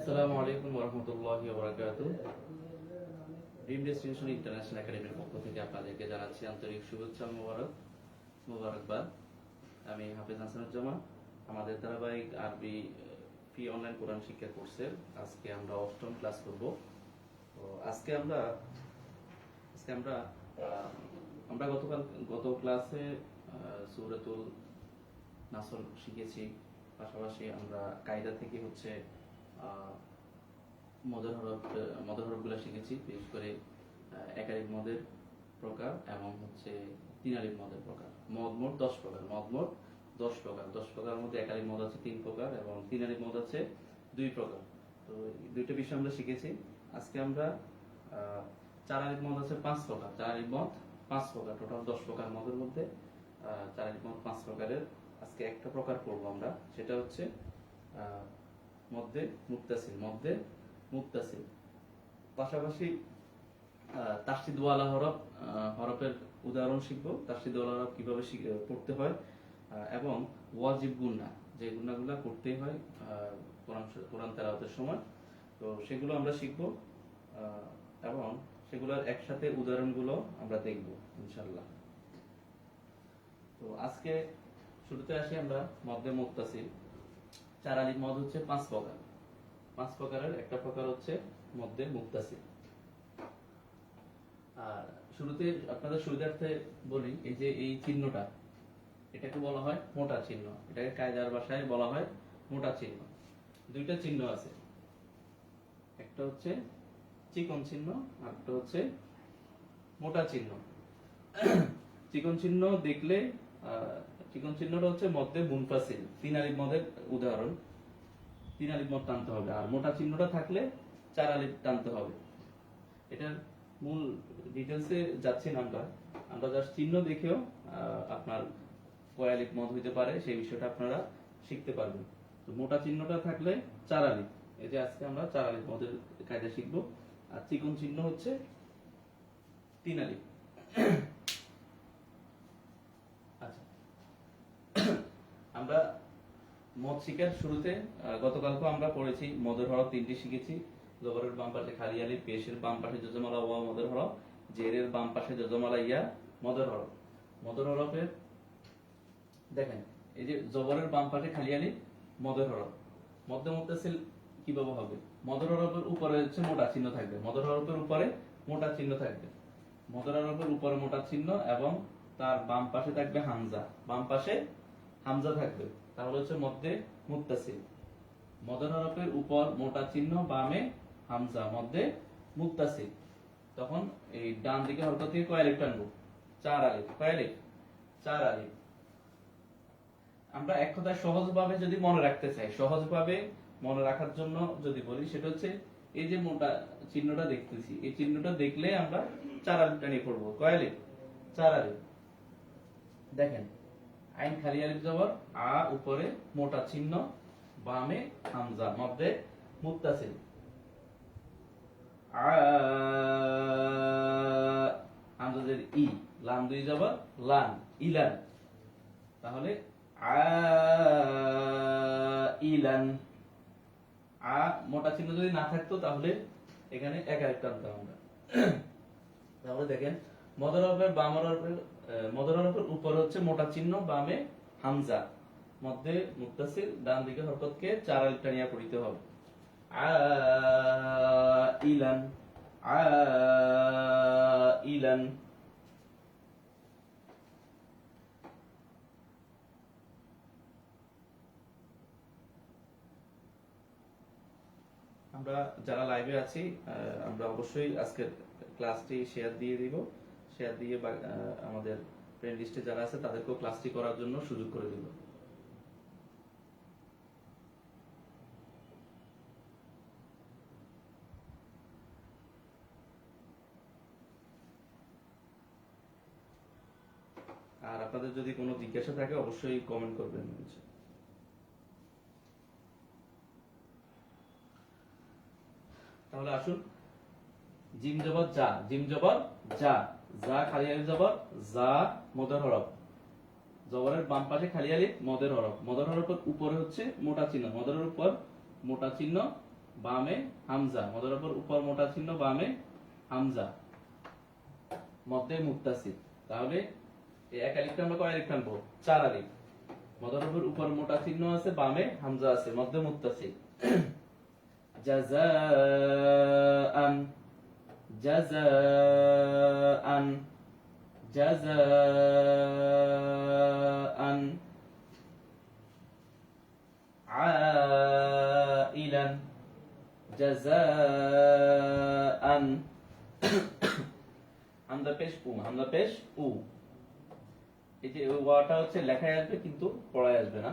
আসসালামু আলাইকুম ওয়া রাহমাতুল্লাহি ওয়া বারাকাতুহু। ড্রিম ডেস্টিনেশন ইন্টারন্যাশনাল একাডেমির পক্ষ থেকে আপনাদেরকে জানাচ্ছি আন্তরিক শুভেচ্ছা মোবারকবাদ। আমি হাফেজ হাসানুজ্জামান। আমাদের ধারাবাহিক আরবি ফি অনলাইন কোরআন শিক্ষা কোর্সের আজকে আমরা অষ্টম ক্লাস করব। তো আজকে আমরা আমরা গত ক্লাসে সূরাতুল নাসর শিখেছি। পাশাপাশি আমরা কায়দা থেকে হচ্ছে মদের হরফগুলো শিখেছি, বিশেষ করে একাধিক মদের প্রকার এবং হচ্ছে তিনালিক মদের প্রকার। মদ মোট 10 প্রকার, মদ মোট 10 প্রকার। 10 প্রকারের মধ্যে একাধিক মদ আছে 3 প্রকার এবং তিনালিক মদ আছে 2 প্রকার। তো এই দুইটা বিষয় আমরা শিখেছি। আজকে আমরা চারালিক মদ আছে 5 প্রকার। চারালিক মদ 5 প্রকার, টোটাল 10 প্রকার মদের মধ্যে চারালিক মদ 5 প্রকারের। আজকে একটা প্রকার পড়ব আমরা, সেটা হচ্ছে মধ্যে মুত্তাসিল। পাশাপাশি তাসদিদওয়ালা হরফের উদাহরণ শিখবো, তাসদিদওয়ালা হরফ কিভাবে পড়তে হয় এবং ওয়াজিব গুন্না, যে গুন্নাগুলো করতেই হয় কোরআন তেলাওয়াতের সময়, তো সেগুলো আমরা শিখবো এবং সেগুলোর একসাথে উদাহরণগুলো আমরা দেখব ইনশাআল্লাহ। তো আজকে শুরুতে আসি আমরা মধ্যে মুত্তাসিল। চারালিক মদ হচ্ছে 5 প্রকার। 5 প্রকারের একটা প্রকার হচ্ছে মধ্যে মুত্তাসিল। আর শুরুতে আপনাদের সুবিধার্থে বলি, এই যে এই চিহ্নটা, এটাকে বলা হয় মোটা চিহ্ন। এটাকে কায়দার ভাষায় বলা হয় মোটা চিহ্ন। দুইটা চিহ্ন আছে, একটা হচ্ছে চিকন চিহ্ন আর একটা হচ্ছে মোটা চিহ্ন। চিকন চিহ্ন দেখলে চিকন চিহ্নটা হচ্ছে মধ্যে মুনফাসিল, 3 আলিফ মদের উদাহরণ। 3 আলিফ মদ টানতে হবে। আর মোটা চিহ্নটা থাকলে 4 আলিফ টানতে হবে। এটার মূল ডিটেলসে যাচ্ছি না আমরা জাস্ট চিহ্ন দেখেও আপনার কয় আলিফ মদ হইতে পারে সেই বিষয়টা আপনারা শিখতে পারবেন। তো মোটা চিহ্নটা থাকলে 4 আলিফ, এই যে আজকে আমরা 4 আলিফ মদের কায়দা শিখবো। আর চিকন চিহ্ন হচ্ছে 3 আলিফ। আচ্ছা, আমরা মদ শিখার শুরুতে গতকালকে আমরা পড়েছি মদের হরফ 3টি শিখেছি। জবরের বাম পাশে খালি আলিফ, পেশের বাম পাশে জজমালা ওয়া মদের হরফ, জেরের বাম পাশে জজমালা ইয়া মদের হরফ। মদের হরফের দেখেন, এই যে জবরের বাম পাশে খালি আলিফ মদের হরফ। মধ্যে মুত্তাসিল কিভাবে হবে? মদের হরফের উপরে হচ্ছে মোটা চিহ্ন থাকবে। মদের হরফের উপরে মোটা চিহ্ন থাকবে। মদের হরফের উপরে মোটা চিহ্ন এবং তার বাম পাশে থাকবে হামজা। বাম পাশে হামজা থাকবে, তাহলে হচ্ছে মধ্যে মুত্তাসিল। মদের হরফের উপর মোটা চিহ্ন, বামে হামজা, মধ্যে মুত্তাসিল। তখন এই ডান দিকে হরফ থেকে কয় আলিফ টানবো? 4 আলিফ। কয় আলিফ? 4 আলিফ। আমরা এক কথায় সহজভাবে যদি মনে রাখতে চাই, সহজভাবে মনে রাখার জন্য যদি বলি, সেটা হচ্ছে এই যে মোটা চিহ্নটা দেখতেছি, এই চিহ্নটা দেখলে আমরা 4 আলিফ টানিয়ে পড়বো। কয় আলিফ? 4 আলিফ। দেখেন, আইন খালি আলিফ জবর আ, উপরে মোটা চিহ্ন, বামে হামজা, মধ্যে মুত্তাসিল। আ, হামজাদের ই, লাম 2 জবর লান, ইলান। তাহলে আ ইলান। আ মোটা চিহ্ন যদি না থাকতো তাহলে এখানে এক আলিফ টানতাম আমরা। তাহলে দেখেন, মদের হরফের উপরে হচ্ছে মোটা চিহ্ন, বামে হামজা, মধ্যে মুত্তাসিল, ডান দিকে হরকতকে 4 আলিফ টানিয়া পড়িতে হবে। আ ইলান, আ ইলান। আমরা যারা লাইভে আছি, আমরা অবশ্যই আজকের ক্লাসটি শেয়ার দিয়ে দিব। শেয়ার দিয়ে আমাদের ফ্রেন্ড লিস্টে যারা আছে তাদেরকেও ক্লাসটি করার জন্য সুযোগ করে দিব। আর আপনাদের যদি কোনো জিজ্ঞাসা থাকে অবশ্যই কমেন্ট করবেন। তাহলে আসুন, জিম জবর যা, জিম জবর যা, যা খালি আলিফ জবর যা, মদের হরফ। জবরের বাম পাশে খালি আলিফ, মদের হরফ। মদের হরফের উপরে হচ্ছে মোটা চিহ্ন, মদের উপর মোটা চিহ্ন, বামে হামজা, মদের উপর উপর মোটা চিহ্ন, বামে হামজা, মধ্যে মুত্তাসিল। তাহলে এই এক আলিফটা আমরা কয় আলিফ টানবো? 4 আলিফ। মদের উপর মোটা চিহ্ন আছে, বামে হামজা আছে, মধ্যে মুত্তাসিল। জাযাআন, জাযাআন, জাযাআন, আইলান, জাযাআন। হামজা পেশ উ, হামজা পেশ উ। এই যে ওয়াটা হচ্ছে লেখায় আসবে কিন্তু পড়ায় আসবে না।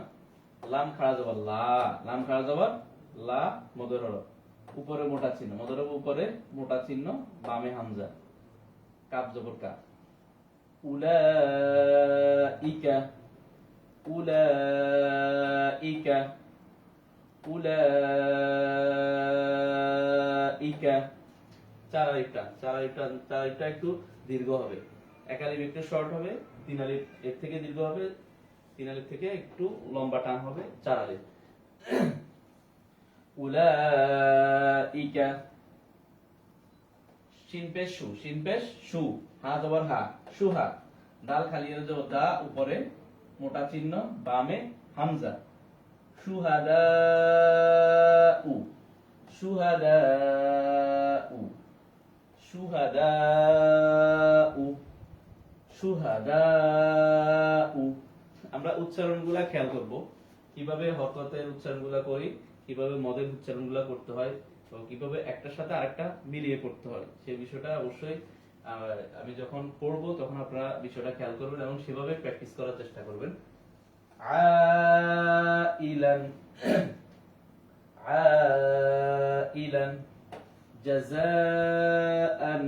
লাম খাড়া জবর লা, লাম খাড়া জবর লা, মদের হরফ, উপরে মোটা চিহ্ন, মদের উপরে মোটা চিহ্ন, বামে হামজা, কাপ জবর কা। উলাইকা, উলাইকা, উলাইকা। 4 আলিফটা একটু দীর্ঘ হবে, এক আলিফ একটু শর্ট হবে, 3 আলিফ এর থেকে দীর্ঘ হবে, 3 আলিফ থেকে একটু লম্বা টান হবে, 4 আলিফ। উলাইকা। শিন পেশ শু, শিন পেশ শু, হা জবর হা, সুহা। দাল খালি জবর দা, উপরে মোটা চিহ্ন, বামে হামজা, শুহাদাউ, শুহাদাউ, শুহাদাউ, শুহাদাউ। আমরা উচ্চারণগুলা খেয়াল করব, কিভাবে হরকতের উচ্চারণগুলা করি, কিভাবে মদের উচ্চারণগুলা করতে হয়, তো কিভাবে একটার সাথে আরেকটা মিলিয়ে পড়তে হয়, সেই বিষয়টা অবশ্যই আমি যখন পড়বো তখন আপনারা বিষয়টা খেয়াল করবেন এবং সেভাবে প্র্যাকটিস করার চেষ্টা করবেন। আইলান, আইলান, জাযাআন,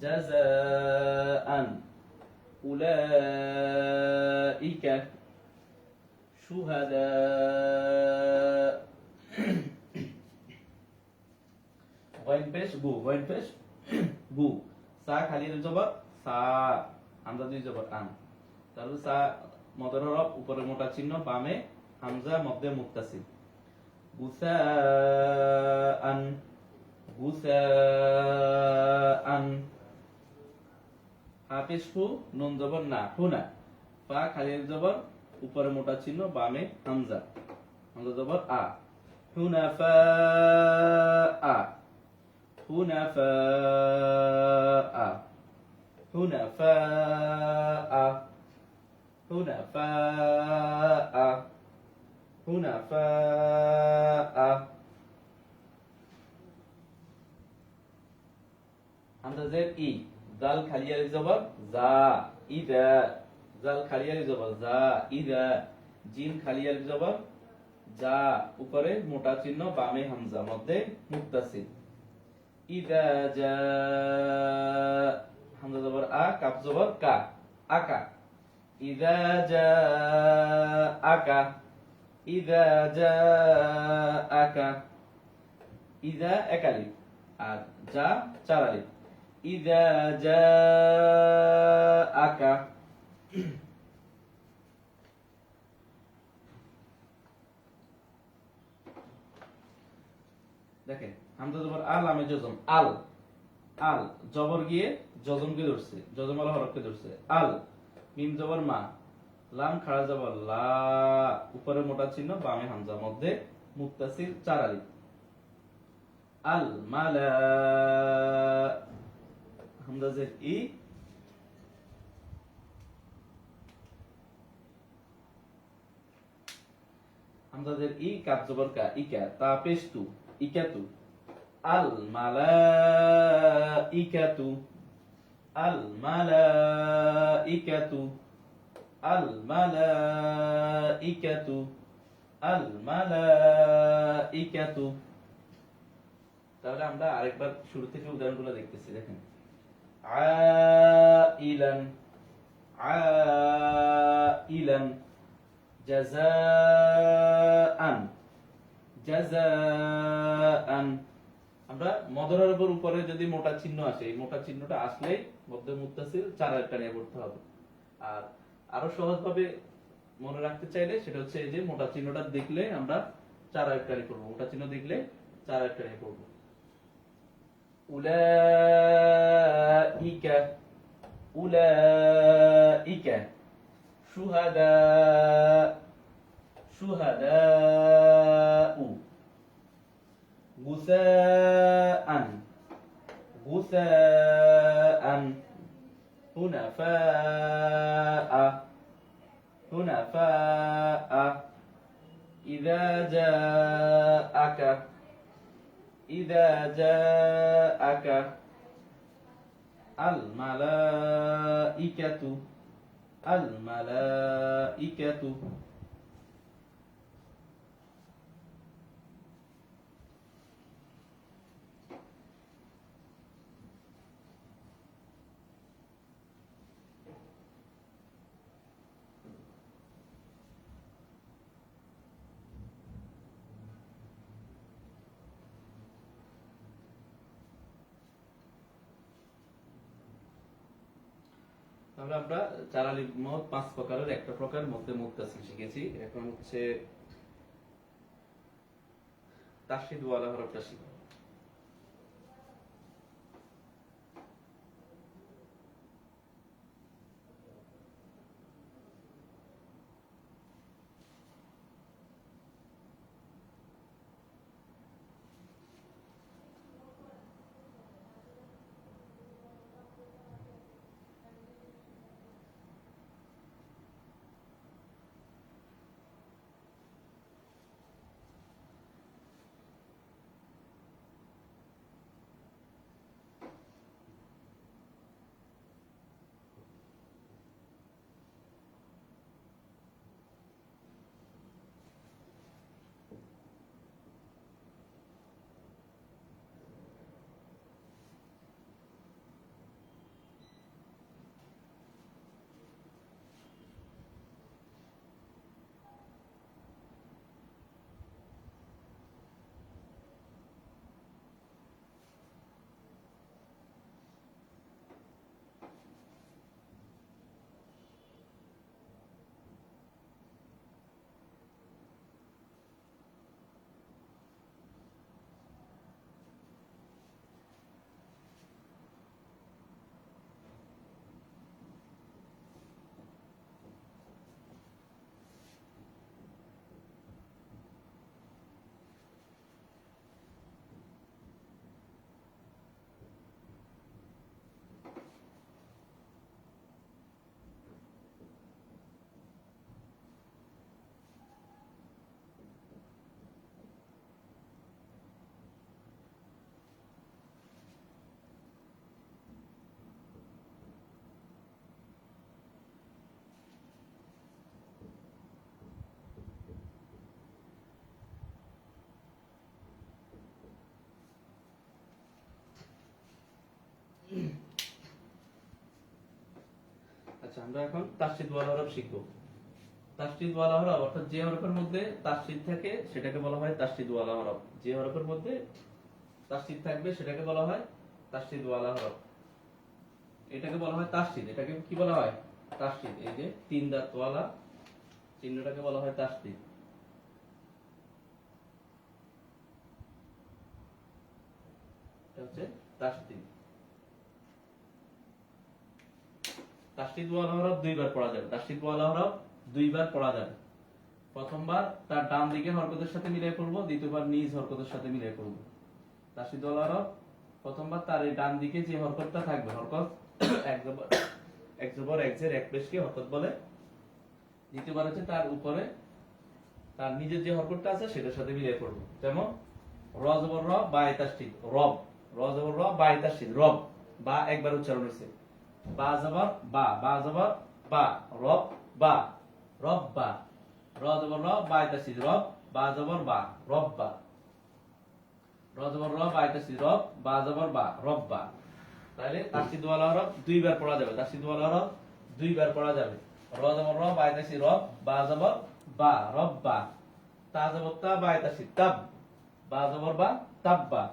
জাযাআন, উলাইকা শুহাদা। ওয়াইন পেশ গু, ওয়াইন পেশ গু, সা খালি জবর সা, হামজা দুই জবর আন। তাহলে সা মদের হরফ, উপরে মোটা চিহ্ন, বামে হামজা, মধ্যে মুত্তাসিল। গুসাআন, গুসাআন। হা পেশ হু, নুন জবর না, হুনা। ফা খালি জবর, উপরে মোটা চিহ্ন, বামে হামজা, হামজা জবর আ। হুনাফা, হুনাফা, হুনাফা, হুনাফা, হুনাফা। হামজা জের ই, জাল খালি আলিফ জবর জা, ইদা, জাল খালি আলিফ জবর জা, ইদা, জিম খালি আলিফ জবর জা, উপরে মোটা চিহ্ন, বামে হামজা, মধ্যে মুত্তাসিল। ইদা জা, হামজা জবর আ, কাফ জবর কা, আকা। ইদা জা আকা, ইদা জা আকা। ইদা এক আলিফ আর যা 4 আলিফ। ইদা জা আকা। দেখেন হামজা জবর আল, লামে জজম, আল, আল, জবর গিয়ে জজমকে ধরছে, জজমালা হরফকে ধরছে, আল। মিম জবর মা, লাম খাড়া জবর লা, উপরে মোটা চিহ্ন, বামে হামজা, মধ্যে মুত্তাসিল, 4 আলিফ। আল মালা, হামজা জের ই, হামজা জের ই, কাফ জবর কা, ইকা, তা পেশ তু, ইকাতু। আল মালাইকাতু, আল মালাইকাতু, আল মালাইকাতু, আল মালাইকাতু। তাহলে আমরা আরেকবার শুরু থেকে উদাহরণগুলো দেখতেছি, দেখেন। আইলান, আইলান, জাযাআন, জাযাআন। আমরা মদরের উপরে যদি মোটা চিহ্ন আসে, এই মোটা চিহ্নটা আসলেই মধ্যে মুত্তাসিল, 4 আলিফটা নিয়ে পড়তে হবে। আর আরো সহজভাবে মনে রাখতে চাইলে সেটা হচ্ছে এই যে মোটা চিহ্নটা দেখলে আমরা 4 আলিফটা নিয়ে পড়বো, মোটা চিহ্ন দেখলে চার একটা নিয়ে পড়বো। উলাইকা উলাইকা শুহাদা শুহাদাউ গুসাআন গুসাআন হুনাফাআ হুনাফাআ إذا جاءك الملائكة তাহলে আমরা চার আলিফ মদ 5 প্রকারের একটা প্রকার মধ্যে মুত্তাসিল শিখেছি। এখন হচ্ছে তাশদীদ ওয়ালা হরফটা শিখব। আচ্ছা, আমরা এখন তাশদীদ ওয়ালা হরফ শিখব। তাশদীদ ওয়ালা হরফ অর্থাৎ যে হরফের মধ্যে তাশদীদ থাকে সেটাকে বলা হয় তাশদীদ ওয়ালা হরফ। যে হরফের মধ্যে তাশদীদ থাকবে সেটাকে বলা হয় তাশদীদ ওয়ালা হরফ। এটাকে বলা হয় তাশদীদ। এটাকে কি বলা হয়? তাশদীদ। এই যে তিন দাঁত ওয়ালা চিহ্নটাকে বলা হয় তাশদীদ। এটা হচ্ছে তাশদীদ। তাশদীদ ওয়ালা হরফ দুইবার পড়া যাবে। তাশদীদ ওয়ালা হরফ দুইবার পড়া যাবে। প্রথমবার তার ডান দিকের হরকতের সাথে মিলিয়ে পড়ব, দ্বিতীয়বার নিজ হরকতের সাথে মিলিয়ে পড়ব। তাশদীদ ওয়ালা হরফ প্রথমবার তার এই ডান দিকে যে হরকতটা থাকবে, হরকত এক জবর এক জের এক পেশকে হরকত বলে। দ্বিতীয়বার হচ্ছে তার উপরে তার নিজের যে হরকতটা আছে সেটার সাথে মিলিয়ে পড়ব। যেমন র জবর র বা তাশদীদ রব, র জবর র বা তাশদীদ রব, বা একবার উচ্চারণ হয়েছে। বা জবর বা, বা জবর বা, রব বা, রব বা, র জবর র বা তাশদীদ রব, বা জবর বা, রব বা, র জবর র বা তাশদীদ রব, বা জবর বা, রব বা। তাহলে তাশদীদ ওয়ালা হরফ দুইবার পড়া যাবে। তাশদীদ ওয়ালা হরফ দুইবার পড়া যাবে। র জবর র বা তাশদীদ রব, বা জবর বা, রব বা। তা জবর তা বা তাশদীদ তাব, বা জবর বা, তাব্বা।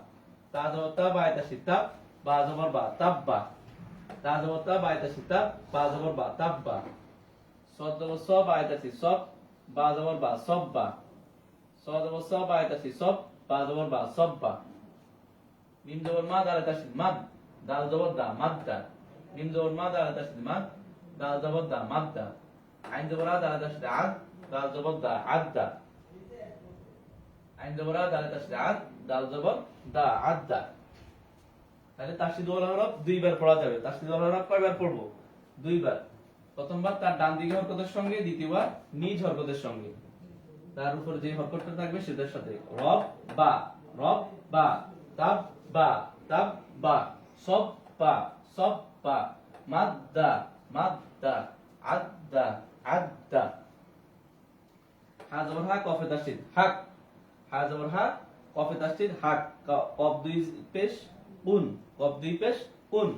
তা জবর তা বা তাশদীদ তাব, বা জবর বা, তাব্বা। তা জবর তা বা তাশদীদ তাব, বা জবর বা, তাব্বা। সদ জবর স বা তাশদীদ সব, বা জবর বা, সব্বা। স জবর স বা তাশদীদ সব, বা জবর বা সব্বা। মিম জবর মা দাল তাসদিদ মাদ, দাল জবর দা মাদ্দা। মিম জবর মা দাল তাসদিদ মাদ, দাল জবর দা মাদ্দা। আইন জবর আ দাল তাসদিদ আদ, দাল জবর দা আদ্দা। আইন জবর আ দাল তাসদিদ আদ, দাল জবর দা আদ্দা। তাহলে তাসদিদ ওয়ালা হরফ দুইবার পড়া যাবে। তাসদিদ ওয়ালা হরফ কয়বার পড়বো? দুইবার। প্রথমবার তার ডান দিকে হরকতের সঙ্গে, দ্বিতীয়বার নিজ হরকতের সঙ্গে। তার উপর যে হরকতটা থাকবে সেটার সাথে। রব বা, রব বা, তাব বা, তাব বা, সব বা, সব বা, মাদ্দা, মাদ্দা, আদ্দা, আদ্দা। হা জবর হা কফে তাসদিদ হাক, হা জবর হা কফে তাসদিদ হাক। কফ দুই পেশ কুন, কফ দুই পেশ কুন,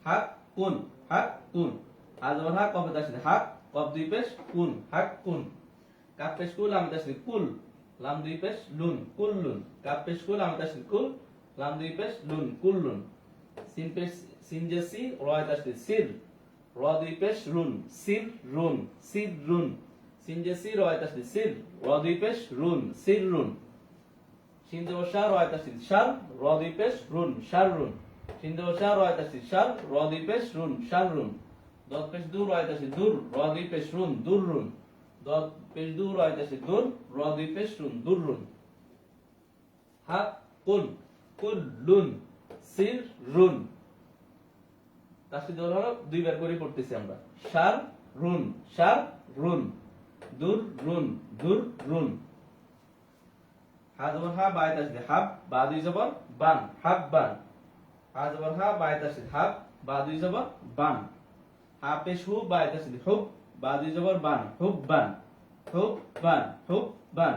হাক কুন, হাক কুন। হা জবর হা কফে তাসদিদ হাক, কফ দুই পেশ কুন, হাক কুন। কাপ পেশ কুল লাম তাসদিদ কুল, লাম দুই পেশ লুন, কুল্লুন। কাপ পেশ কুল লাম তাসদিদ কুল, লাম দুই পেশ লুন, কুল্লুন। সিন পেশ সিন জেসি র তাসদিদ সির, র দুই পেশ রুন, সির রুন, সির রুন। সিন জেসি র তাসদিদ সির, র দুই পেশ রুন, সির রুন। সিন জবর শা র তাসদিদ শার, র দুই পেশ রুন, শার রুন। সিন জবর শা র তাসদিদ শার, র দুই পেশ রুন, শার রুন। দত পেশ দূর র তাসদিদ দূর, র দুই পেশ রুন, দূর রুন। দত পেশ দূর র তাসদিদ দূর, র দুই পেশ রুন, দূর রুন। হা কুন, কুল্লুন, সির রুন। তাসদিদ ওয়ালা হরফ দুইবার করে পড়তেছি আমরা। শার রুন, শার রুন, দূর রুন, দূর রুন। হা জবর হা বায় তাসদিদ হাব, বা দুই জবর বান, হাব বান। হা জবর হা বায় তাসদিদ হাব, বা দুই জবর বান। হা পেশ হু বায় তাসদিদ হুব, বা দুই জবর বান, হুব বান, হুব বান, হুব বান।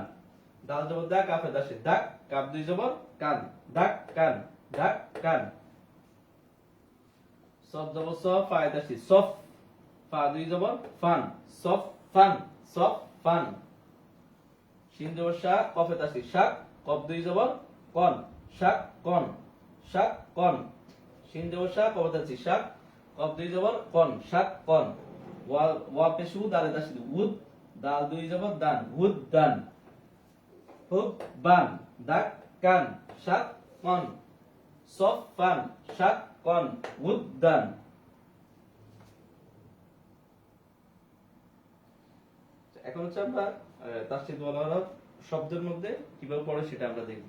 দাল জবর দা কাফে তাসদিদ দাক, কাপ দুই জবর কান, দাক কান, দাক কান। সফ জবর সফ, ফা তাসদিদ সফ, ফা দুই জবর ফান, সফ ফান, সফ ফান। শিন জবর শা কফে তাসদিদ শাক, কফ দুই জবর কন, শাক কন, শাক কন। শিন জবর শা কফে তাসদিদ শাক, কফ দুই জবর কন, শাক কন। ওয়া পেশ উ দালে তাসদিদ উদ, দাল দুই জবর দান, উদ দান। হুব বান, দাক কান, শাক কন, সফ ফান, শাক কন, উদ দান। এখন হচ্ছে আমরা তাসদিদ ওয়ালা হরফ শব্দের মধ্যে কিভাবে পড়ে সেটা আমরা দেখব।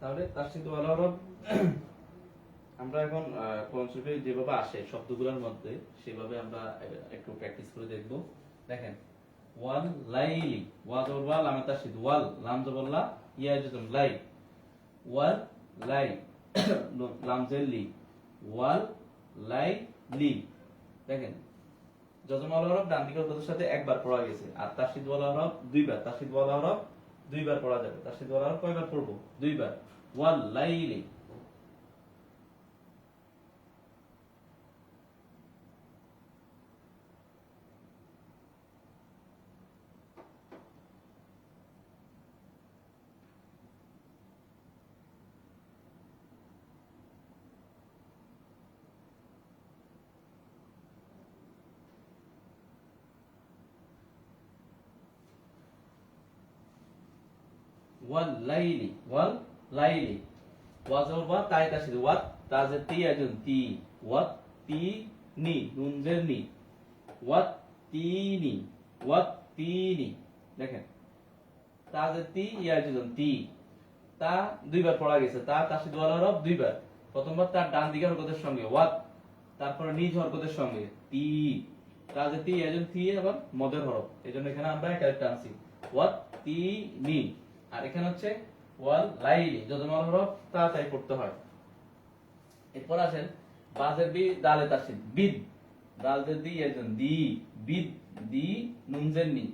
তাহলে তাসদিদ ওয়ালা হরফ আমরা এখন কোরআন শরীফে যেভাবে আসে শব্দগুলোর মধ্যে সেভাবে আমরা একটু প্র্যাকটিস করে দেখব। দেখেন, ওয়াল লাইলি, ওয়া জবর ওয়া, লামে তাসদিদ, ওয়াল, লাম জবর লা, ইয়া জজম, লাই, ওয়াল লাই, লাম জের লি, ওয়াল লাই লি। দেখেন, জজম ওয়ালা হরফ ডান দিকের হরফের সাথে একবার পড়া গেছে, আর তাসদিদ ওয়ালা হরফ দুইবার। তাসদিদ ওয়ালা হরফ দুইবার পড়া যাবে। তাসদিদ ওয়ালা হরফ কয়বার পড়বো? দুইবার। ওয়াল লাইলি, ওয়াল লাইলি, ওয়াল লাইলি, ওয়া জবর ওয়া, তাই তাসদিদ, ওয়াত, তাজে তি আজন তি, ওয়াত তি নি, নুন জের নি, ওয়াত তিনি, ওয়াত তিনি। দেখেন, তাজে তি ইয়া আজন তি, তা দুইবার পড়া গেছে। তা তাসদিদ ওয়ালা হরফ দুইবার। প্রথমবার তার ডান দিকের হরকতের সঙ্গে ওয়াত, তারপরে নিজ হরকতের সঙ্গে তি, তাজে তি আজন তি, আবার মদের হরফ, এজন্য এখানে আমরা এক আরেকটা আনছি, ওয়াত তি নি। আর এখানে হচ্ছে ওয়াল লাইলি, জজম ওয়ালা হরফ তাড়াতাড়ি পড়তে হয়। এরপর আসেন বাজের বি, দালে তাসদিদ, বিদ, দাল জের দি আজন দি, বিদ দি, নুন জের নি,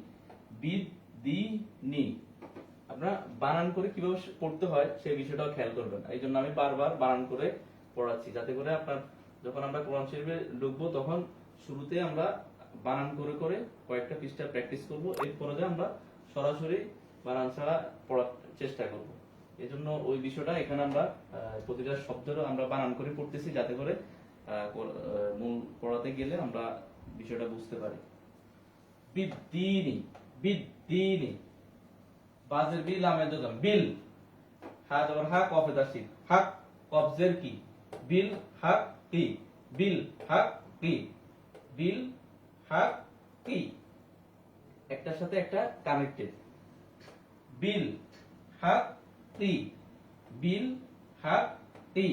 বিদ দি নি। আপনারা বানান করে কিভাবে পড়তে হয় সেই বিষয়টাও খেয়াল করবেন। এই জন্য আমি বারবার বানান করে পড়াচ্ছি, যাতে করে আপনার যখন আমরা কোরআন শরীফে ঢুকবো তখন শুরুতে আমরা বানান করে করে কয়েকটা পৃষ্ঠা প্র্যাকটিস করব, এরপরে আমরা সরাসরি বানান ছাড়া পড়ার চেষ্টা করব। এই জন্য ওই বিষয়টা এখানে আমরা প্রতিটা শব্দেরও আমরা বানান করে পড়তেছি, যাতে করে মূল পড়াতে গেলে আমরা বিষয়টা বুঝতে পারি। বিদ্দিনি, বিদ্দিনি, বাজের বি, লামে জজম, বিল, হা জবর হা, কফে তাসদিদ, হক, কবজের কি, বিল হক কি, বিল হক কি, বিল হক কি, একটার সাথে একটা কানেক্টেড। বিল হক কি, বিল হক কি,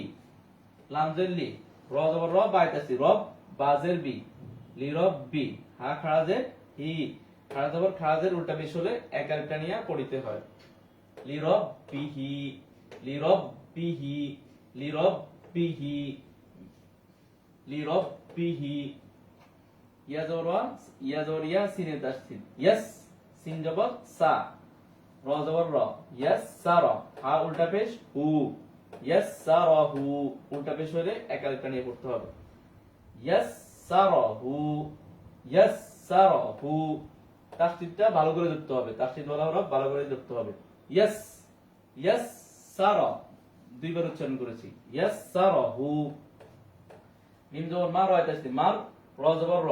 লাম জের লি, র জবর র, বাই তাসদিদ, রব, বাজের বি, লি রব বি, হা খারাজের হি, খারা জবর খারাজের উল্টা পেশ হলে এক আরেকটা নিয়ে পড়িতে হয়। লিরব্বিহি, লিরব্বিহি, লিরব্বিহি, লিরব্বিহি। ইয়া জবর ওয়া, ইয়া জবর ইয়া, সিনে তাসদিদ, ইয়াস, সিন জবর সা, র জবর র, ইয়াসসার, হা উল্টা পেশ হু, ইয়াসসারহু, উল্টা পেশ হলে এক আরেকটা নিয়ে পড়তে হবে। ইয়াসসারহু, ইয়াসসারহু। তাসদিদটা ভালো করে ধরতে হবে, তাসদিদ ওয়ালা হরফ ভালো করে ধরতে হবে। ইয়াস, ইয়াসসারা, দুইবার উচ্চারণ করেছি, ইয়াসসারাহু। মিম জবর মা, র তাসদিদ, মার, র জবর র,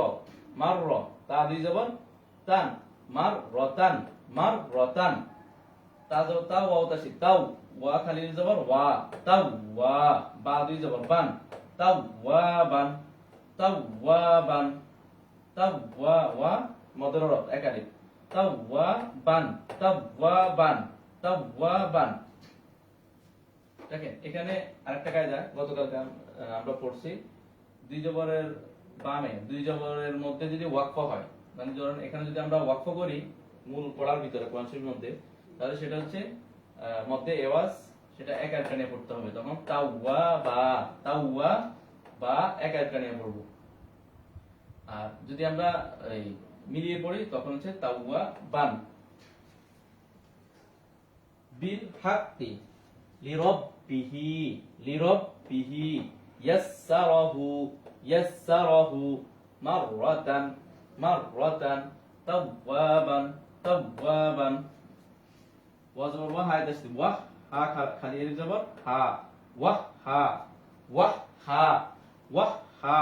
মার র, তা দুই জবর তান, মার রতান, মার রতান, তা জবর তা, ওয়া তাসদিদ, তাও, ওয়া খালি জবর ওয়া, তাও ওয়া, বা দুই জবর বান, তাও ওয়া বান, তাও ওয়া বান, তাও ওয়া, ওয়া মদের হরফ একাধিক, তাওয়াবান, তাওয়াবান, তাওয়াবান। দেখেন, এখানে আরেকটা কায়দা গতকালকে আমরা পড়ছি, দুই জবরের বামে, দুই জবরের মধ্যে যদি ওয়াকফ হয়, মানে ধরুন এখানে যদি আমরা ওয়াকফ করি মূল পড়ার ভিতরে কোরআন শরীফের মধ্যে, তাহলে সেটা হচ্ছে মধ্যে এওয়াজ, সেটা এক আরেকটা নিয়ে পড়তে হবে। তখন তাওয়াবা, তাওয়াবা এক আরেকটা নিয়ে পড়বো। আর যদি আমরা এই মিলিয়ে পড়ি তখন হচ্ছে তাওয়া বান। বিল হাক্কি, লিরব্বিহি, লিরব্বিহি, ইয়াসসারাহু, ইয়াসসারাহু, মাররাতান, মাররাতান, তাওয়াবান, তাওয়াবান। ওয়া জবর ওয়া, হা তাসদিদ, ওয়া, হা খালি এর জবর হা, ওয়া হা, ওয়া হা, ওয়া হা,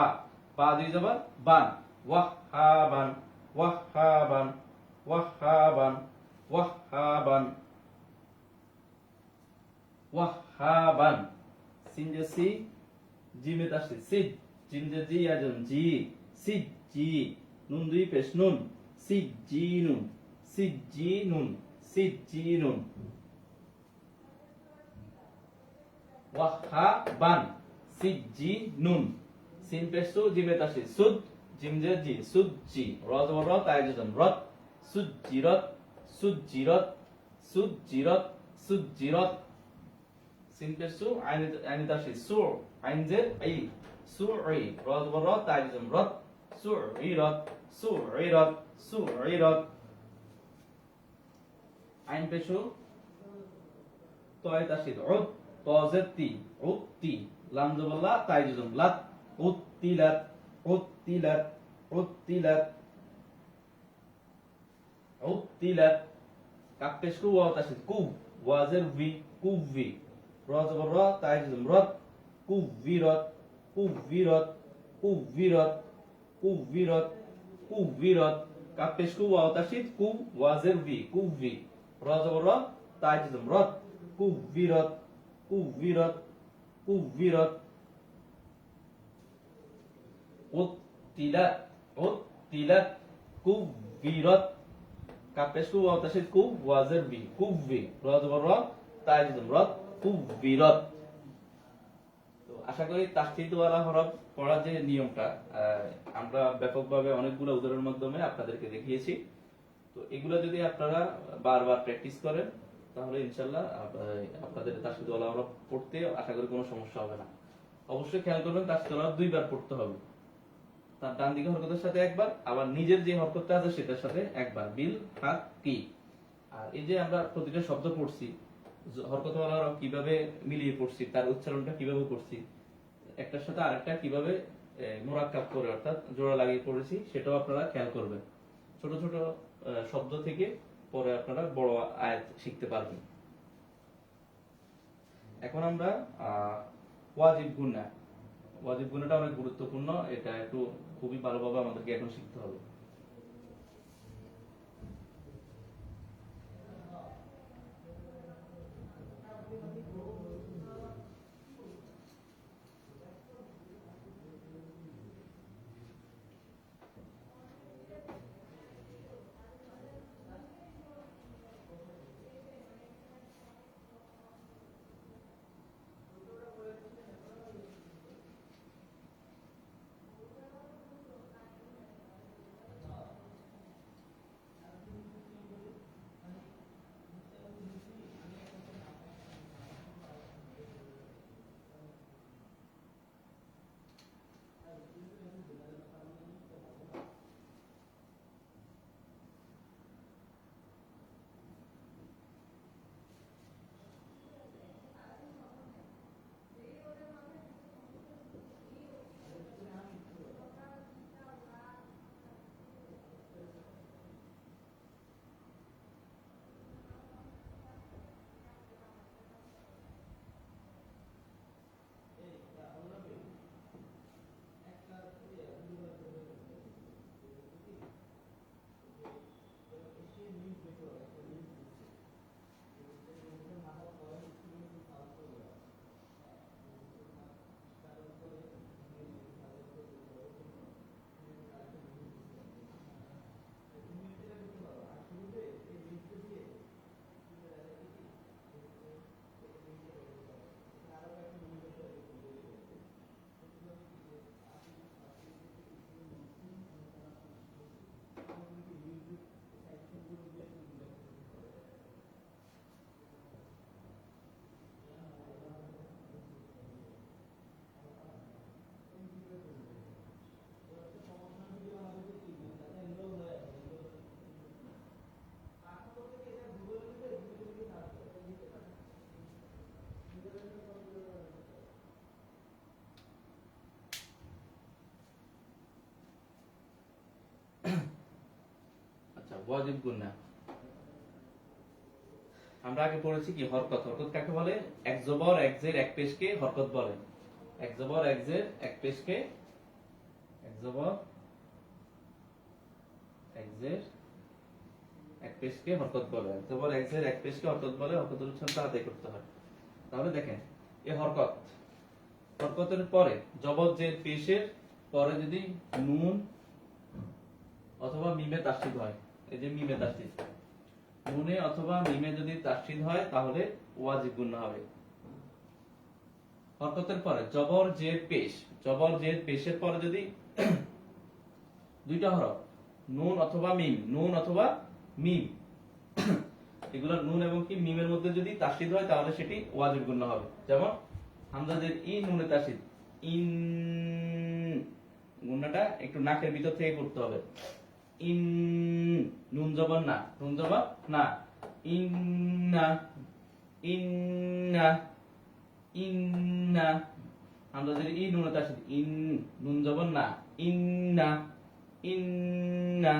বা দুই জবর বান, ওয়াহাবান, ওয়াহাবান, ওয়াহাবান, ওয়াহাবান, ওয়াহাবান। সিন যে সি, জিমে তাসদিদ, সিদ, জিম যে জি আজন জি, সিদ জি, নুন দুই পেশ নুন, সিদ জি নুন, সিদ জি নুন, সিদ জি নুন। ওয়াহাবান সিজি নুন সিন পেশু জিমে তাসি সুদ জিমজে জি সুজি র জবর র তাই জজম রত সুজিরত সুজিরত সুজিরত সুজিরত সিন পেশু আইন তাসি সু আইন জে আই সুই র জবর র তাই জজম রত সুইরত সুইরত সুইরত আইন পেশু তয় তাসিদ উদ তাজতি উত্তি লাম জবল্লা তাই জজম লাত উত্তিলাত উত্তিলাত উত্তিলাত উত্তিলাত কাপ পেশু ওয়া তাসিদ কু ওয়াজের ভি কুভি র জবর র তাই জজম রত কুভিরত কুভিরত কুভিরত কুভিরত কুভিরত কাপ পেশু ওয়া তাসিদ কু ওয়াজের ভি কুভি র জবর র তাই জজম রত কুভিরত কুভিরত কুভিরত উত্তিলাত উত্তিলাত কুভিরত কাপেশু ওয়া তাসিদ কু ওয়াজের বি কুভি র জবর র তাই জজম রত কুভিরত। তো আশা করি তাসদীদ ওয়ালা হরফ পড়ার যে নিয়মটা আমরা ব্যাপকভাবে অনেকগুলো উদাহরণের মাধ্যমে আপনাদেরকে দেখিয়েছি। তো এগুলো যদি আপনারা বারবার প্র্যাকটিস করেন তাহলে ইনশাআল্লাহ আপনাদের তাসদীদ ওয়ালা হরফ পড়তে আশা করি কোনো সমস্যা হবে না। অবশ্যই খেয়াল করবেন তাসদীদ ওয়ালা হরফ দুইবার পড়তে হবে। তার ডান দিকে হরকতের সাথে একবার, আবার নিজের যে হরকতটা আছে সেটার সাথে একবার, বিল হাক কি। আর এই যে আমরা প্রতিটা শব্দ পড়ছি হরকত ওয়ালা হরফ কিভাবে মিলিয়ে পড়ছি, তার উচ্চারণটা কিভাবে করছি, একটার সাথে আরেকটা কিভাবে মোরাক্কাব করে অর্থাৎ জোড়া লাগিয়ে পড়েছি সেটাও আপনারা খেয়াল করবেন। ছোট ছোট শব্দ থেকে পরে আপনারা বড় আয়াত শিখতে পারবেন। এখন আমরা ওয়াজিব গুন্না, ওয়াজিব গুন্নাটা অনেক গুরুত্বপূর্ণ, এটা একটু খুবই ভালোভাবে আমাদেরকে এখন শিখতে হবে। ওয়াজিব গুন্না আমরা আগে পড়েছি কি হরকত, হরকত কাকে বলে? এক জবর এক জের এক পেশকে হরকত বলে। এক জবর এক জের এক পেশকে, এক জবর এক জের এক পেশকে হরকত বলে। এক জবর এক জের এক পেশকে হরকত বলে। হরকতের উচ্চারণটা আদায় করতে হয়। তাহলে দেখেন এই হরকত, হরকতের পরে জবর জের পেশের পরে যদি নুন অথবা মিমে তাসদীদ হয়, এই যে মিমে তাসদীদ, নুনে অথবা মিমে যদি তাসদীদ হয় তাহলে ওয়াজিব গুন্না হবে। হরকতের পরে জবর জের পেশ, জবর জের পেশের পরে যদি দুইটা হরফ নুন অথবা মিম, নুন অথবা মিম, এগুলো নুন এবং কি মিমের মধ্যে যদি তাসদীদ হয় তাহলে সেটি ওয়াজিব গুন্না হবে। যেমন হামজাদের ই নুনে তাসদীদ, ইন, গুন্নাটা একটু নাকের ভিতর থেকে করতে হবে। ইন, নুন জবর না, নুন জবর না, ইন্না, ইন্না, ইন্না। হামজাদের ই নুনে তাসদীদ, ইন, নুন জবর না, ইন্না, ইন্না,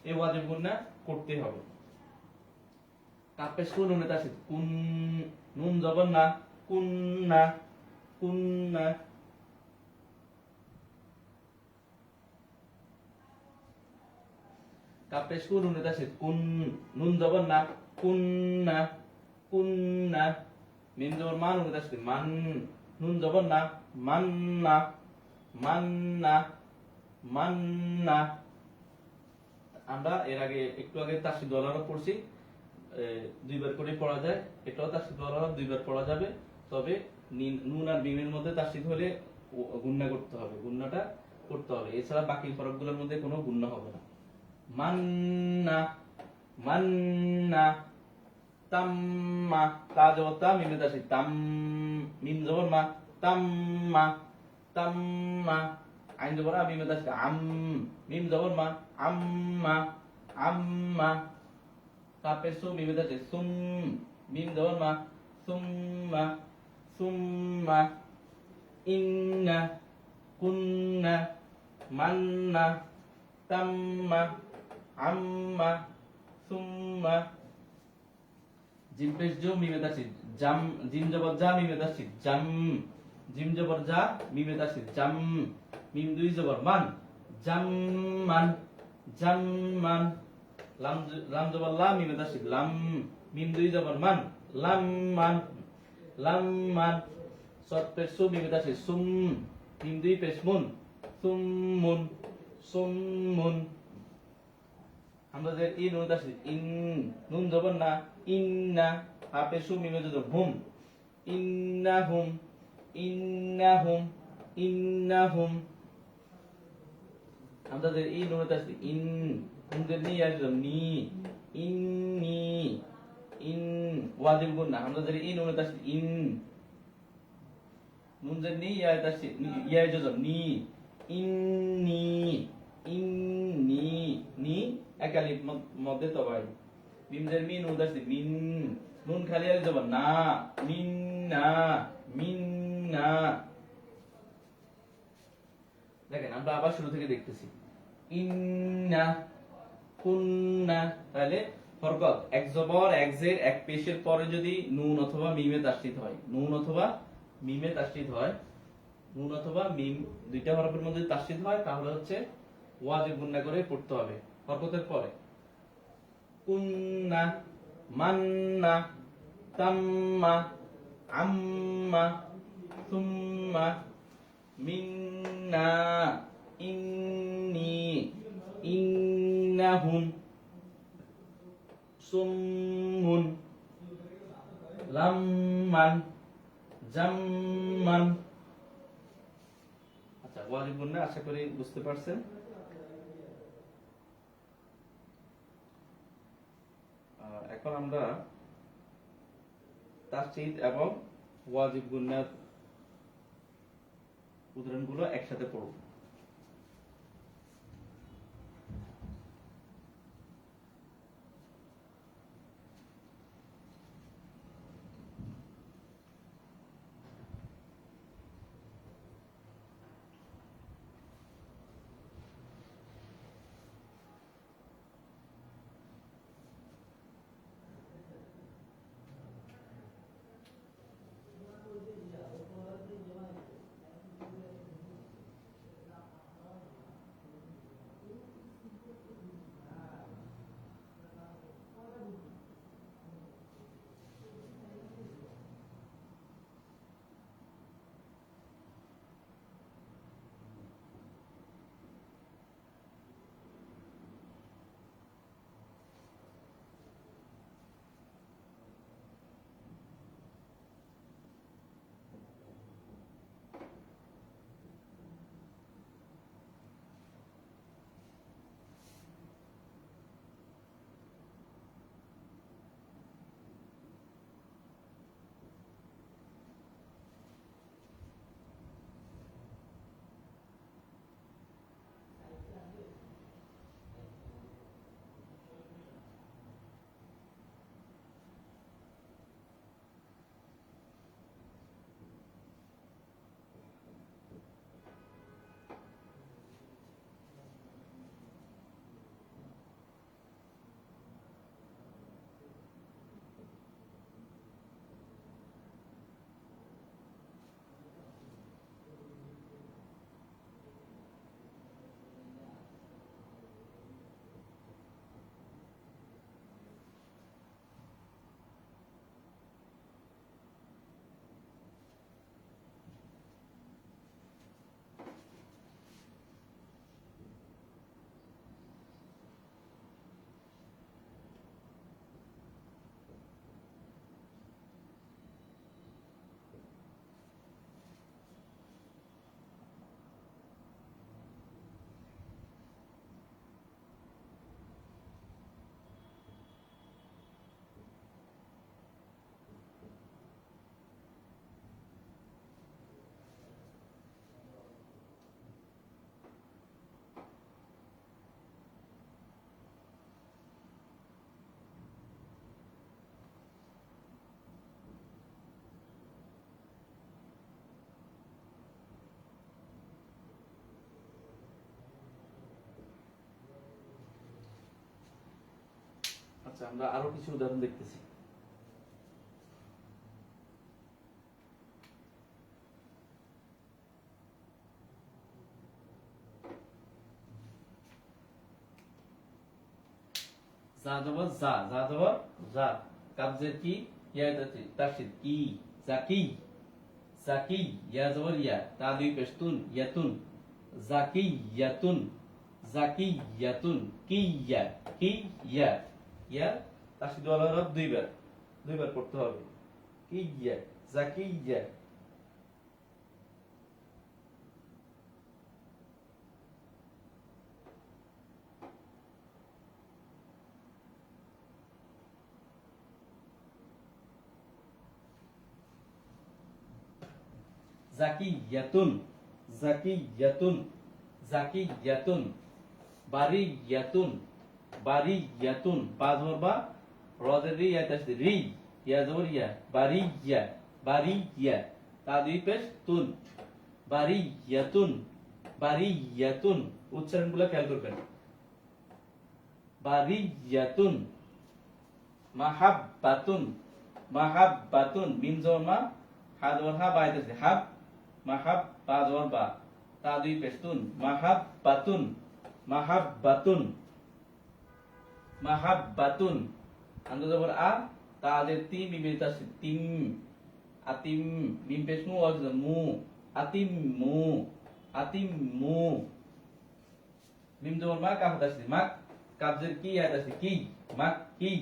এই ওয়াজিব গুন্না করতে হবে। কাপেশ কুন নুনে তাসদীদ, কুন, নুন জবর না, কুন্না, কুন্না। কাপেশ কুন নুনে তাসদীদ, কুন, নুন জবর না, কুন্না, কুন্না। মিম জবর মান নুনে তাসদীদ, মান, নুন জবর না, মান্না, মান্না, মান্না। আমরা এর আগে একটু আগে তাসদীদ ওয়ালা হরফ পড়ছি, দুইবার করে পড়া যায়, এটাও তাসদীদ ওয়ালা হরফ দুইবার পড়া যাবে। তবে নুন আর মিমের মধ্যে তাসদীদ হলে গুন্না করতে হবে, গুন্নাটা করতে হবে, এছাড়া বাকি হরফগুলোর মধ্যে কোনো গুন্না হবে না। মান্না, মান্না, তাম্মা, তা জবর তা, মিমে তাসদীদ, তাম, মিম জবর মা, তাম্মা, তাম্মা। আইন জবর আ, মিমে তাসদীদ, আম, মিম জবর মা, আম্মা, আম্মা। কাপের সু, মিমে তাসদীদ, সুম, মিম জবর মা, সুম্মা, সুম্মা। ইন্না, কুন্না, মান্না, তাম্মা, আম্মা, সুম্মা। জিম পেশ জো, মিমে তাসদীদ, জাম, জিম জবর জা, মিমে তাসদীদ, জাম, জিম জবর জা, মিমে তাসদীদ, জাম, মিম দুই জবর মান, জাম্মান, জাম্মান। লাম জবর লা, মিমে তাসদীদ, লাম, মিম দুই জবর মান, লাম্মান, লাম্মান। সৎ পেশ সু, মিমে তাসদীদ, সুম, মিম দুই পেশ মুন, সুম্মুন, সুম্মুন। হামজাদের ই নুন তাসদীদ, ইন, নুন জবর না, ইন্না, হা পেশ সু, মিমে জবর হুম, ইন্নাহুম, ইন্নাহুম, ইন্নাহুম। হামজাদের ই নুন তাসদীদ, ইন, নুনদের নি ইয়া জবর নি, ইন্নি, ইন, ওয়াজিব গুন্না। হামজাদের ই নুন তাসদীদ, ইন, নুনদের নি ইয়া তাসদীদ, ইয়া জবর নি, ইন্নি, ইন্নি, নি একালিফ মধ্যে তবাই। মিমদের মি নুন তাসদীদ, মিন, নুন খালি আলিফ জবর না, মিন্না, মিন্না। দেখেন আমরা আবার শুরু থেকে দেখতেছি, ইন্না, কুন্না। তাহলে হরকত এক জবর এক জের এক পেশের পরে যদি নুন অথবা মিমে তাসদীদ হয়, নুন অথবা মিমে তাসদীদ হয়, নুন অথবা মিম দুইটা হরফের মধ্যে তাসদীদ হয়, তাহলে হচ্ছে ওয়াজিব গুন্না করে পড়তে হবে হরকতের পরে। কুন্না, মান্না, তাম্মা, আম্মা, সুম্মা, মিন্না, ইন্নি, ইন্নাহুম, সুম্মুন, লাম্মান, জাম্মান। আচ্ছা, ওয়াজিব গুন্না আশা করি বুঝতে পারছেন। এখন আমরা তাসদীদ এবং ওয়াজিব গুন্নার উদাহরণগুলো একসাথে পড়ব। আচ্ছা, আমরা আরো কিছু উদাহরণ দেখতেছি। যা জবর যা, যা জবর যা, কাবজের কি, ইয়া তাসদীদ কি, জাকি, জাকি, ইয়া জবর ইয়া, তা দুই পেশ তুন, ইয়াতুন, জাকিয়াতুন, জাকিয়াতুন, কিয়া, কিয়া, ইয়া তাসদীদ ওয়ালা হরফ দুইবার পড়তে হবে। কিয়া, জাকিয়া। জাকিয়াতুন, জাকিয়াতুন, জাকিয়াতুন, বারিয়াতুন, বারিয়াতুন, বা জবর বা, র জের রি, ইয়া তাসদীদ রি, ইয়া জবর ইয়া, বারিয়া, বারিয়া, তা দুই পেশ তুন, বারিয়াতুন, বারিয়াতুন। উচ্চারণগুলো খেয়াল করবেন। বারিয়াতুন, মাহাব্বাতুন, মাহাব্বাতুন, মিম জবর মা, হা জবর হা, বা তাসদীদ হাব, মাহাব, বা জবর বা, তা দুই পেশ তুন, মাহাব্বাতুন, মাহাব্বাতুন, মাহাব্বাতুন। আন্দা জবর আ, তা জের তি, মিমের তাসদীদ তিম, আতিম, মিম পেশ মু, ওয়াজ মু, আতিম মু, আতিম মু। মিম জবর মা, কাফ তাসদীদ মাক, কাফ জের কি, ইয়া তাসদীদ কি, মাক কি,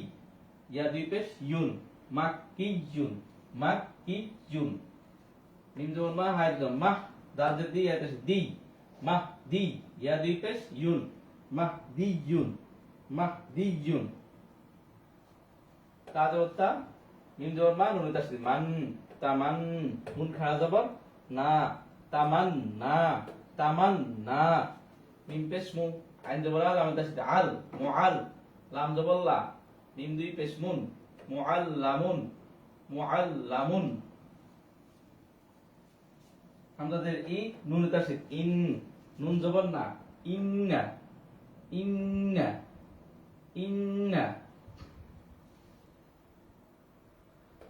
ইয়া দুই পেশ ইউন, মাক কি ইউন, মাক কি ইউন। মিম জবর মা, হা জবর মাহ, দাল জের দি, ইয়া তাসদীদ দি, মাহ দি, ইয়া দুই পেশ ইউন, মাহ দি ইউন, মাহ দি ইউন। তা জবর তা, মিম জবর মা, নুন তাসদীদ মান, তামান, নুন খাড়া জবর না, তামান না, তামান না। মিম পেশ মু, আইন জবর আল, লাম তাসদীদ আল, মুআল, লাম জবর লা, মিম দুই পেশ মুন, মুআল্লামুন, মুআল্লামুন। হামজাদের ই, নুন তাসদীদ ইন, নুন জবর না, ইন্না, ইন্না, ইন্না।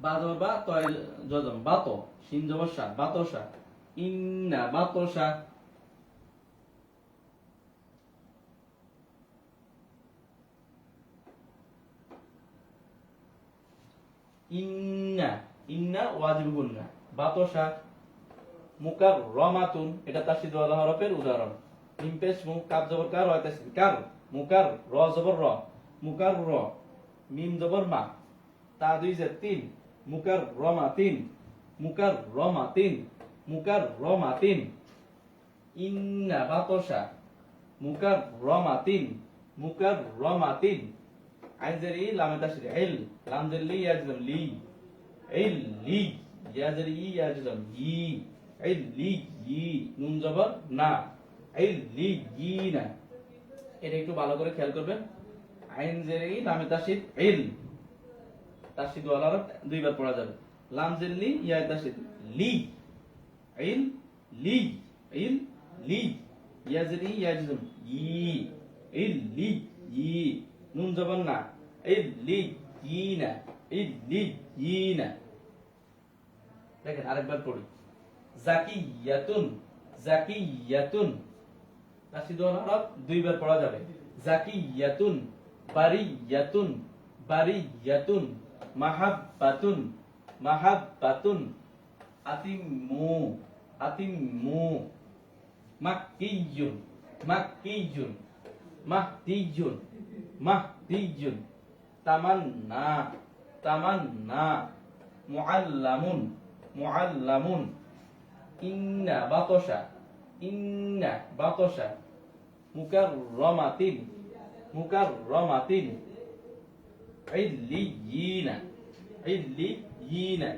বা জবর বা, তয় জজম বাত, শিন জবর সা, বাতসা, ইন্না বাতসা। ইন্না, ইন্না ওয়াজিব গুন্না, বাতসা। মুকাররমাতুন, এটা তাসদীদ ওয়ালা হরফের উদাহরণ। মিম পেশ মু, কাফ জবর কার, ওয়া তাসদীদ কার, মুকার, র জবর র, মুকার র, মিম জবর মা, তা দুই জের তিন, মুকাররমাতিন, মুকাররমাতিন, মুকাররমাতিন। ইন্না বাতসা, মুকাররমাতিন, মুকাররমাতিন। আইন জের ই, লামে তাসদীদ ইল, লাম জের লি, ইয়া জের লি, ইল লি, ইয়া জের ই, ইয়া জের ই, ইল লি ই, নুন জবর না, ইল লি ই না। এটা একটু ভালো করে খেয়াল করবেন। আইন জের ই, লামে তাসদীদ ইল, তাসদীদ ওয়ালা হরফ দুইবার পড়া যাবে। লাম জের লি, ইয়া তাসদীদ লি, ইল লি, ইল লি, ইয়া জের ই, ইয়া জের ই, ইল লি ই, নুন জবর না, ইল লি ই না, ইল লি ই না। দেখেন আরেকবার পড়ি। জাকিয়াতুন, জাকিয়াতুন, তাসদীদ ওয়ালা হরফ দুইবার পড়া যাবে। জাকিয়াতুন, বারিয়াতুন, বারিয়াতুন, মাহাব্বাতুন, মাহাব্বাতুন, আতিম্মু, আতিম্মু। মাক্কিয়ুন, মাক্কিয়ুন, মাহদিয়ুন, মাহদিয়ুন। তামান্না, তামান্না, মুআল্লামুন, মুআল্লামুন। ইন্না বাতসা, ইন্না বাতসা। মুকাররমাতিন, মুকাররমাতিন। ইল্লিয়িনা, ইল্লিয়িনা।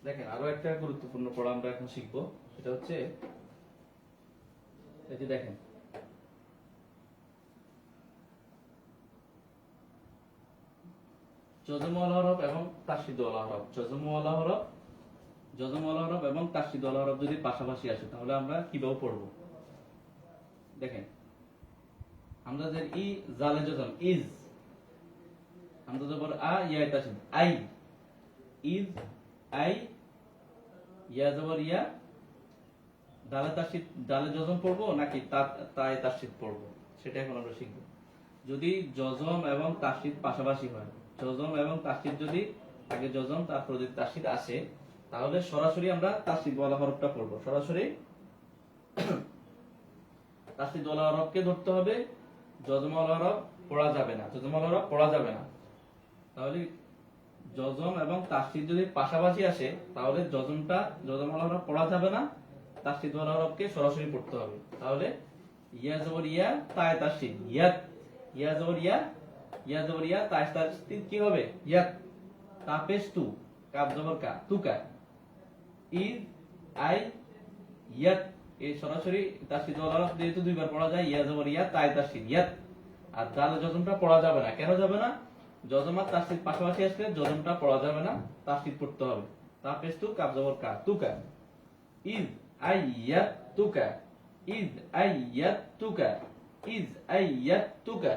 দেখেন আরো একটা গুরুত্বপূর্ণ পড়া আমরা এখন শিখবো, সেটা হচ্ছে এই যে দেখেন যজমওয়ালা হরফ এবং তাসদীদওয়ালা হরফ, যজমওয়ালা হরফ, যজমওয়ালা হরফ এবং তাসদীদওয়ালা হরফ যদি পাশাপাশি আসে তাহলে আমরা কিভাবে পড়বো। দেখেন হামজাদের ই জালে যজম ইজ, হামজা জবর আ ইয়া তাসদীদ আই, ইজ আই, ইয়া জবর ইয়া, দালে তাসদীদ দালে যজম পড়বো নাকি তায়ে তাসদীদ পড়বো সেটা এখন আমরা শিখবো। যদি যজম এবং তাসদীদ পাশাপাশি হয়, যজম এবং তাসদীদ যদি আগে যজম তারপর যদি তাসদীদ আসে, তাহলে সরাসরি আমরা তাসদীদ ওয়ালা হরফটা পড়বো, সরাসরি তাসদীদ ওয়ালা হরফকে ধরতে হবে, যজম ওয়ালা হরফ পড়া যাবে না, যজম ওয়ালা হরফ পড়া যাবে না। তাহলে যজম এবং তাসদীদ যদি পাশাপাশি আসে তাহলে যজমটা যজম ওয়ালা হরফ পড়া যাবে না, তাসদীদ ওয়ালা হরফকে সরাসরি পড়তে হবে। তাহলে ইয়া জবর ইয়া তায়ে তাসদীদ ইয়াত, ইয়া জবর ইয়া, ইয়া জবর ইয়া তায়ে তাসদীদ কি হবে ইয়াত, তা পেশ তু, কাফ জবর কা তুকা, ইজ আই ইয়াত, এই সরাসরি তাসদীদ ওয়ালা হরফ যেহেতু দুইবার পড়া যায়, ইয়া জবর ইয়া তায়ে তাসদীদ ইয়াত। আর দালে যজমটা পড়া যাবে না, কেন যাবে না? যজম আর তাসদীদ পাশাপাশি আসলে যজমটা পড়া যাবে না, তাসদীদ পড়তে হবে। তা পেশ তু, কাফ জবর কা তুকা, ইজ আই ইয়াত তুকা, ইজ আই ইয়াত তুকা, ইজ আই ইয়াত তুকা।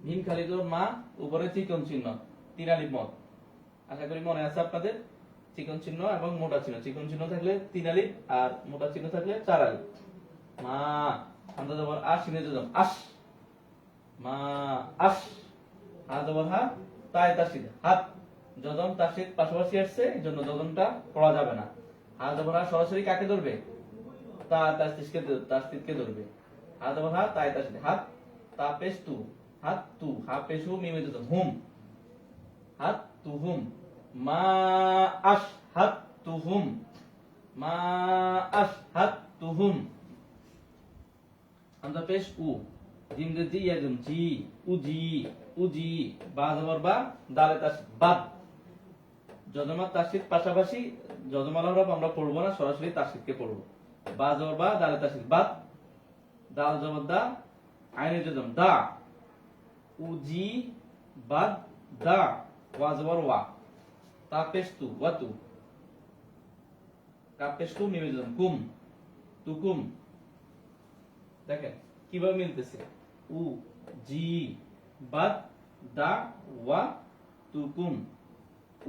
মিম খালি জবর মা, উপরে চিকন চিহ্ন, তিন আলিফ মদ। আশা করি মনে আছে আপনাদের, চিকন চিহ্ন এবং মোটা চিহ্ন, চিকন চিহ্ন থাকলে তিন আলিফ আর মোটা চিহ্ন থাকলে চার আলিফ। মা, হামজা জবর আ, শিনে যজম আশ, মা আশ, হা জবর হা, তায়ে তাসদীদ হাত, যজম তাসদীদ পাশাপাশি আসছে এজন্য যজমটা পড়া যাবে না। হা জবর হা সরাসরি কাকে ধরবে? তা তাসদীদকে ধরবে। হা জবর হা তায়ে তাসদীদ হাত, তা পেশ তু, হাত তু, হা পেশ হু, মিমে যজম হুম, হাত তু হুম, মা আশ হাত তু হুম, মা আশ হাত তু হুম। হামজা পেশ উ, জিম রে জি ইয়া জিম জি, উজি, উজি, বা জবর বা, দালে তাসদীদ বাদ। যজম আর তাসদীদ পাশাপাশি যজম ওয়ালা হরফ আমরা পড়বো না, সরাসরি তাসদীদকে পড়বো। বা জবর বা, দালে তাসদীদ বাদ, দাল জবর দা, আইনে যজম দা, উজি বাদ দা, ওয়া জবর ওয়া, তা পেশ তু ওয়াতু, কাফ পেশ তু, মিমে যজম কুম, তুকুম। দেখেন কিভাবে মিলতেছে, উ জি বাদ দা ওয়া তুকুম,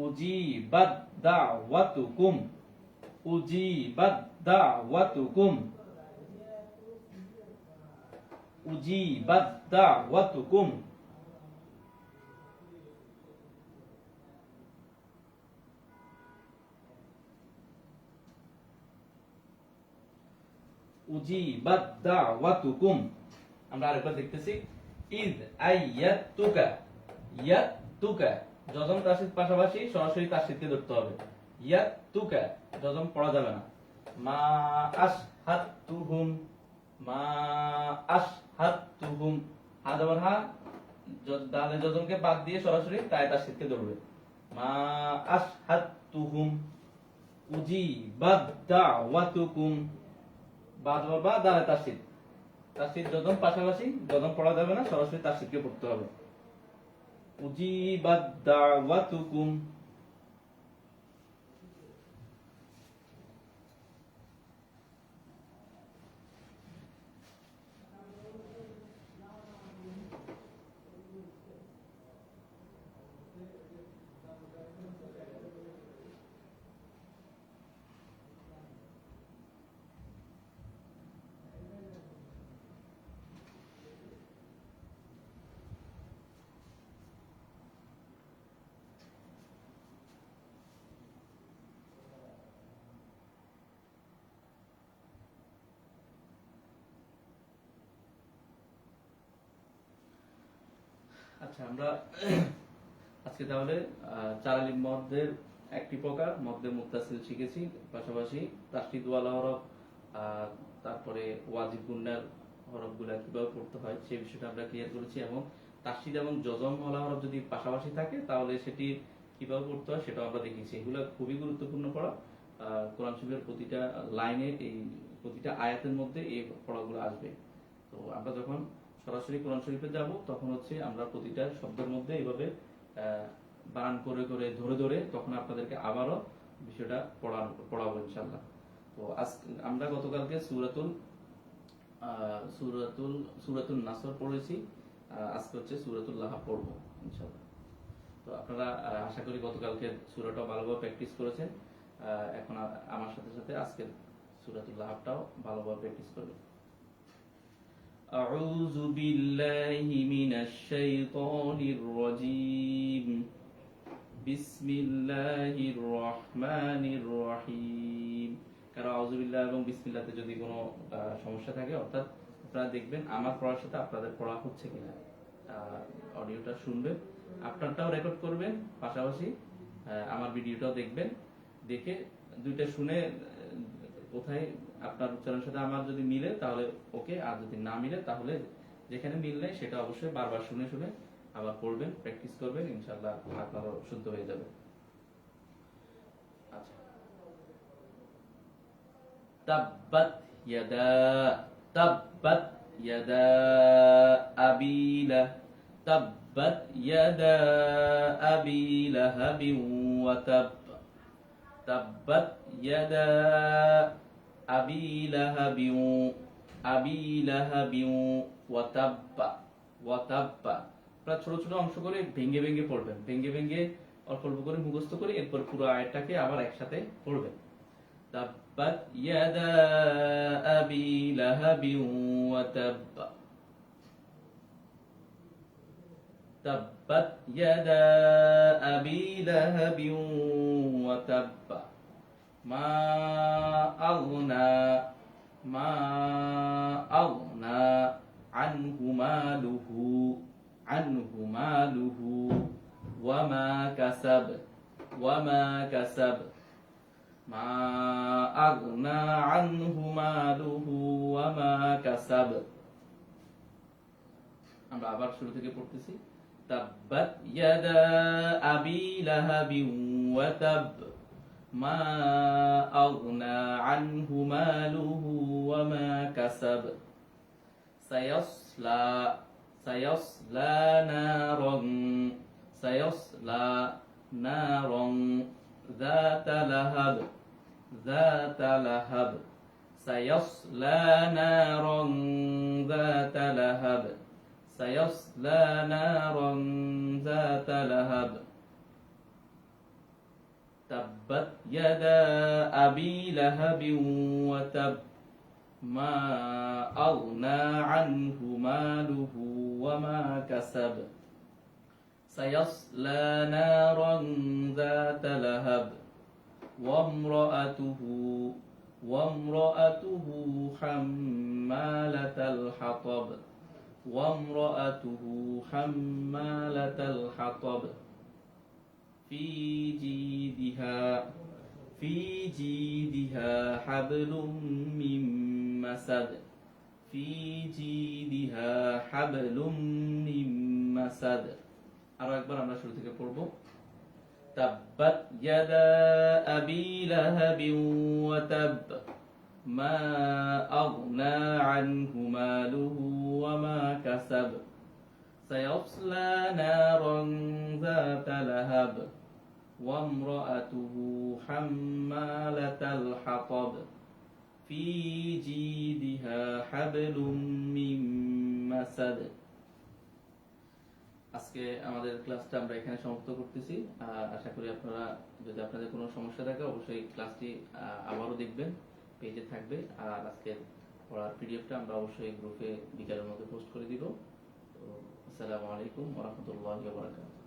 উজি বাদ দা ওয়া তুকুম, উজি বাদ দা ওয়া তুকুম, উজি বাদ দা ওয়া তুকুম। উজি বাদ দা ওয়া তুকুম। আমরা আরেকবার দেখতেছি, ইজ আইয়াতুকা, ইয়াতুকা, যজম তাসদীদ পাশাপাশি সরাসরি তাসদীদকে ধরতে হবে। ইয়াতুকা, যজম পড়া যাবে না। মা আশহাতুহুম, মা আশহাতুহুম, হা জবর হা, দালে যজমকে বাদ দিয়ে সরাসরি তায়ে তাসদীদকে ধরবে। মা আশহাতুহুম, উজি বাদ দাওয়াতুকুম, বা জবর বা, দালে তাসদীদ, তাসদীদ যজম পাশাপাশি, যজম পড়া যাবে না, সরাসরি তাসদীদকে পড়তে হবে। উজিবাদ দাওয়াতুকুম। আচ্ছা, আমরা আজকে তাহলে চার আলিফ মদ্দের একটি প্রকার মদ্দে মুত্তাসিল শিখেছি, পাশাপাশি তাসদীদ ওয়ালা হরফ, তারপরে ওয়াজিব গুন্নার হরফগুলা কিভাবে পড়তে হয় সেই বিষয়টা আমরা ক্লিয়ার করেছি। এবং তাসদীদ এবং যজম ওয়ালা হরফ যদি পাশাপাশি থাকে তাহলে সেটি কিভাবে পড়তে হয় সেটাও আমরা দেখিয়েছি। এগুলো খুবই গুরুত্বপূর্ণ পড়া। কোরআন শরীফের প্রতিটা লাইনে, এই প্রতিটা আয়াতের মধ্যে এই পড়াগুলো আসবে। তো আমরা যখন সরাসরি কোরআন শরীফে যাব তখন হচ্ছে আমরা প্রতিটা শব্দের মধ্যে এইভাবে বানান করে করে ধরে ধরে তখন আপনাদেরকে আবারও বিষয়টা পড়াবো ইনশাল্লাহ। তো আজ আমরা গতকালকে সূরাতুল নাসর পড়েছি, আজকে হচ্ছে সূরাতুল লাহাব পড়বো ইনশাল্লাহ। তো আপনারা আশা করি গতকালকে সূরাটা ভালোভাবে প্র্যাকটিস করেছেন। এখন আমার সাথে সাথে আজকের সূরাতুল লাহাবটাও ভালোভাবে প্র্যাকটিস করবেন। أعوذ بالله من الشيطان الرجيم بسم الله الرحمن الرحيم। কারণ আউযুবিল্লাহ এবং বিসমিল্লাহতে যদি কোনো সমস্যা থাকে, অর্থাৎ আপনারা দেখবেন আমার পড়ার সাথে আপনাদের পড়া হচ্ছে কিনা, অডিওটা শুনবেন, আপনারটাও রেকর্ড করবেন, পাশাপাশি আমার ভিডিওটাও দেখবেন, দেখে দুইটা শুনে কোথায় আপনার উচ্চারণের সাথে আমার যদি মিলে তাহলে ওকে, আর যদি না মিলে তাহলে যেখানে মিল নেই সেটা অবশ্যই বারবার শুনে শুনে আবার পড়বেন, প্র্যাকটিস করবেন, ইনশাআল্লাহ আপনারও শুদ্ধ হয়ে যাবে। আচ্ছা, তাব্বাত ইয়াদা, তাব্বাত ইয়াদা আবিলা, তাব্বাত ইয়াদা আবি লাহাবিন ওয়া তাব, তাব্বাত ইয়াদা আবি লাহাবিন, আবি লাহাবিন ওয়া তাব্বা, ওয়া তাব্বা। আপনারা ছোট ছোট অংশ করে ভেঙে ভেঙে পড়বেন, ভেঙে ভেঙে অল্প অল্প করে মুখস্থ করে এরপর পুরো আয়াতটাকে আবার একসাথে পড়বেন। তাব্বাত ইয়াদা আবি লাহাবিন ওয়া তাব্বা, তাব্বাত ইয়াদা আবি লাহাবিন ওয়া তাব্বা, মা আগনা, মা আগনা আনহু মালুহু, আনহু মালুহু ওয়া মা কাসাব, ওয়া মা কাসাব, মা আগনা আনহু মালুহু ওয়া মা কাসাব। আমরা আবার শুরু থেকে পড়তেছি। তাব্বাত ইয়াদা আবি লাহাবিন ওয়া তাব, মা আগনা আনহু মালুহু ওয়া মা কাসাব, সায়াসলা, সায়াসলা নারান, সায়াসলা নারান যাতা লাহাব, যাতা লাহাব, সায়াসলা নারান যাতা লাহাব, সায়াসলা নারান যাতা লাহাব, তাব্বাত ইয়াদা আবি লাহাবিন ওয়া তাব, মা আগনা আনহু মালুহু ওয়া মা কাসাব, সায়াসলা নারান যাতা লাহাব, ওয়া ইমরাআতুহু হাম্মালাতাল হাতাব, ওয়া ইমরাআতুহু হাম্মালাতাল হাতাব, في جيدها حبل من مسد, في جيدها حبل من مسد। আরো একবার আমরা শুরু থেকে পড়ব। তাব্বাত ইয়াদা আবি লাহাবিন ওয়া তাব, মা আগনা আনহু মালুহু ওয়া মা কাসাব, সায়াসলা নারান যাতা লাহাব, ওয়া ইমরাআতুহু হাম্মালাতাল হাতাব, ফি জিদিহা হাবলুম মিন মাসাদ। আজকে আমাদের ক্লাসটা আমরা এখানে সমাপ্ত করতেছি। আশা করি আপনারা, যদি আপনাদের কোনো সমস্যা থাকে অবশ্যই ক্লাসটি আবারও দেখবেন, পেজে থাকবে। আর আজকের পড়ার পিডিএফটা আমরা অবশ্যই গ্রুপে বিকালের মধ্যে পোস্ট করে দিব। তো আসসালামু আলাইকুম ওয়া রাহমাতুল্লাহি ওয়া বারাকাতুহু।